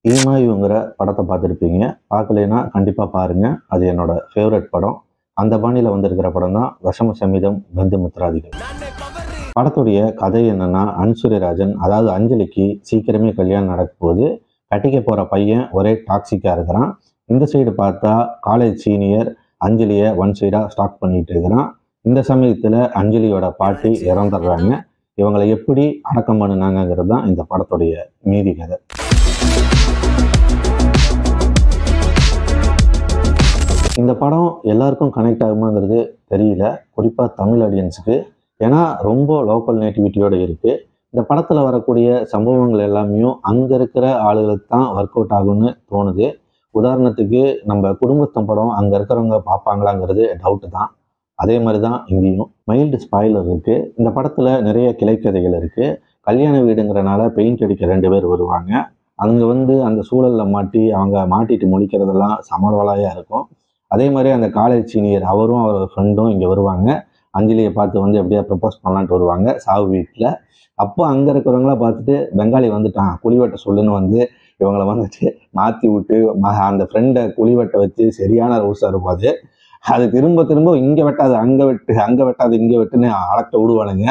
ஈமாயுங்கிற படத்தை பார்த்துருப்பீங்க. பார்க்கலைன்னா கண்டிப்பாக பாருங்கள். அது என்னோட ஃபேவரட் படம். அந்த பாணியில் வந்திருக்கிற படம் தான் விஷம சமிதம் பந்துமித்ராதிகள். படத்துடைய கதை என்னன்னா, ஐஸ்வர்யராஜன் அதாவது அஞ்சலிக்கு சீக்கிரமே கல்யாணம் நடக்க போகுது. கட்டிக்க போகிற பையன் ஒரே டாக்ஸிக்காக இருக்கிறான். இந்த சைடு பார்த்தா காலேஜ் சீனியர் அஞ்சலியை ஒன் சைடாக ஸ்டாக் பண்ணிட்டு இருக்கிறான். இந்த சமயத்தில் அஞ்சலியோட பாட்டி இறந்துடுறாங்க. இவங்களை எப்படி அடக்கம் பண்ணினாங்கிறது தான் இந்த படத்துடைய மீதி கதை. இந்த படம் எல்லாருக்கும் கனெக்ட் ஆகுமாங்கிறது தெரியல, குறிப்பாக தமிழ் ஆடியன்ஸுக்கு. ஏன்னா ரொம்ப லோக்கல் நேட்டிவிட்டியோடு இருக்குது. இந்த படத்தில் வரக்கூடிய சம்பவங்கள் எல்லாமே அங்கே இருக்கிற ஆளுகளுக்கு தான் ஒர்க் அவுட் ஆகும்னு தோணுது. உதாரணத்துக்கு நம்ம குடும்பத்தம் படம் அங்கே இருக்கிறவங்க பார்ப்பாங்களாங்கிறது டவுட்டு தான். அதே மாதிரி தான் இங்கேயும் மைல்டு ஸ்பாயிலர் இருக்குது. இந்த படத்தில் நிறைய கிளைக்கதைகள் இருக்குது. கல்யாண வீடுங்கிறனால பெயிண்ட் அடிக்க 2 பேர் வருவாங்க. அங்கே அந்த சூழலில் அவங்க மாட்டிட்டு முழிக்கிறதெல்லாம் சமவலையாக இருக்கும். அதே மாதிரி அந்த காலேஜ் சீனியர் அவரும் அவர் ஃப்ரெண்டும் இங்கே வருவாங்க. அஞ்சலியை பார்த்து எப்படியா ப்ரப்போஸ் பண்ணலான்ட்டு வருவாங்க சாவு வீட்டில். அப்போ அங்கே இருக்கிறவங்கள பார்த்துட்டு பெங்காலி வந்துட்டான் குழிவெட்ட சொல்லுன்னு இவங்களை மாற்றி விட்டு அந்த ஃப்ரெண்டை குழிவெட்டை வச்சு சரியான ரூஸாக இருப்பாது. அது திரும்ப திரும்ப இங்கே வெட்டாது அங்கே வெட்டு, அங்கே வெட்டாது இங்கே வெட்டுன்னு அளக்க விடுவானுங்க.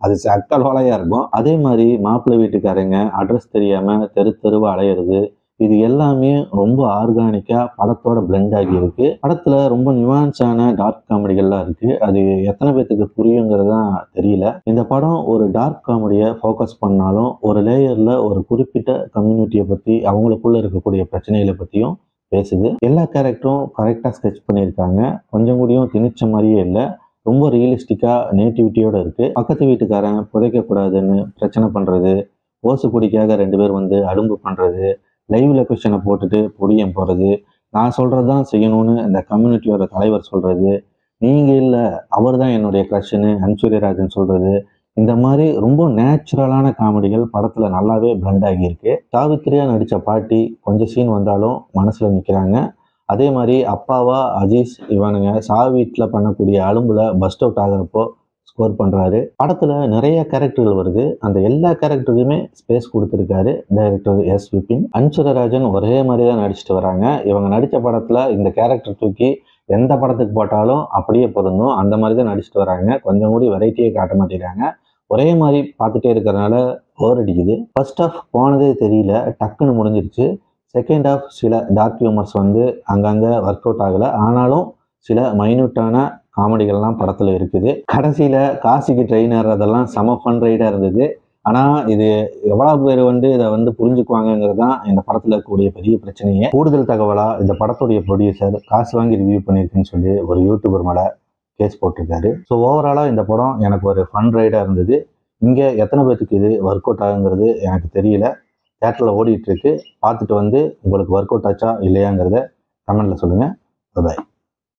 அது சக்கல்வாலையாக இருக்கும். அதே மாதிரி மாப்பிள்ளை வீட்டுக்காரங்க அட்ரஸ் தெரியாமல் தெருவா அலையிறது, இது எல்லாமே ரொம்ப ஆர்கானிக்காக படத்தோட பிளெண்ட் ஆகி இருக்கு. படத்தில் ரொம்ப நியூவான்ஸான டார்க் காமெடிகள்லாம் இருக்குது. அது எத்தனை பேர்த்துக்கு புரியுங்கிறது தான் தெரியல. இந்த படம் ஒரு டார்க் காமெடியை ஃபோக்கஸ் பண்ணாலும் ஒரு லேயரில் ஒரு குறிப்பிட்ட கம்யூனிட்டியை பற்றி அவங்களுக்குள்ள இருக்கக்கூடிய பிரச்சனைகளை பற்றியும் பேசுது. எல்லா கேரக்டரும் கரெக்டாக ஸ்கெட்ச் பண்ணியிருக்காங்க. கொஞ்சம் கூடயும் திணிச்ச மாதிரியே இல்லை. ரொம்ப ரியலிஸ்டிக்காக நேட்டிவிட்டியோடு இருக்குது. பக்கத்து வீட்டுக்காரன் புதைக்கக்கூடாதுன்னு பிரச்சனை பண்ணுறது, ஓசு குடிக்காக 2 பேர் அலும்பு பண்ணுறது, லைவ் லொகேஷனை போட்டுட்டு பொடியம் போகிறது, நான் சொல்கிறது தான் செய்யணும்னு அந்த கம்யூனிட்டியோட தலைவர் சொல்கிறது, நீங்கள் இல்லை அவர் தான் என்னுடைய க்ரஷ்ன்னு ஐஸ்வர்யராஜன் சொல்கிறது, இந்த மாதிரி ரொம்ப நேச்சுரலான காமெடிகள் படத்தில் நல்லாவே பிளண்ட் ஆகியிருக்கு. சாவித்திரியாக நடித்த பாட்டி கொஞ்சம் சீன் வந்தாலும் மனசில் நிற்கிறாங்க. அதே மாதிரி அப்பாவா அஜீஸ் இவனுங்க வீட்டில் பண்ணக்கூடிய அலும்பில் பஸ்ட் அவுட் ஆகிறப்போ ஸ்கோர் பண்ணுறாரு. படத்தில் நிறைய கேரக்டர்கள் வருது. அந்த எல்லா கேரக்டருக்குமே ஸ்பேஸ் கொடுத்துருக்காரு டைரக்டர் எஸ் விபின். ஐஸ்வர்யராஜன் ஒரே மாதிரி தான் நடிச்சுட்டு வராங்க. இவங்க நடித்த படத்தில் இந்த கேரக்டர் தூக்கி எந்த படத்துக்கு போட்டாலும் அப்படியே பொருந்தும். அந்த மாதிரி தான் நடிச்சுட்டு வராங்க. கொஞ்சம் கூடி வெரைட்டியே காட்ட மாட்டேங்கிறாங்க. ஒரே மாதிரி பார்த்துட்டே இருக்கிறனால போர் அடிக்குது. ஃபர்ஸ்ட் ஆஃப் போனதே தெரியல, டக்குன்னு முடிஞ்சிருச்சு. செகண்ட் ஆஃப் சில டார்க் ஹியூமர்ஸ் அங்கங்கே ஒர்க் அவுட் ஆகலை. ஆனாலும் சில மைன்யூட்டான காமெடிகள்லாம் படத்தில் இருக்குது. கடைசியில் காசிக்கு ட்ரெயின் ஏறுறதெல்லாம் செம ஃபன் ரைடாக இருந்தது. ஆனால் இது எவ்வளோ பேர் இதை புரிஞ்சுக்குவாங்கங்கிறது தான் இந்த படத்தில் இருக்கக்கூடிய பெரிய பிரச்சனையே. கூடுதல் தகவலாக இந்த படத்துடைய ப்ரொடியூசர் காசு வாங்கி ரிவ்யூ பண்ணியிருக்குன்னு சொல்லி ஒரு யூடியூபர் மேலே கேஸ் போட்டிருக்காரு. ஸோ ஓவராலாக இந்த படம் எனக்கு ஒரு ஃபன் ரைடாக இருந்தது. இங்கே எத்தனை பேர்த்துக்கு இது ஒர்க் அவுட் ஆகுங்கிறது எனக்கு தெரியல. தேட்டரில் ஓடிட்டுருக்கு. பார்த்துட்டு உங்களுக்கு ஒர்க் அவுட் ஆச்சா இல்லையாங்கிறத கமெண்ட்டில் சொல்லுங்கள். பாய்.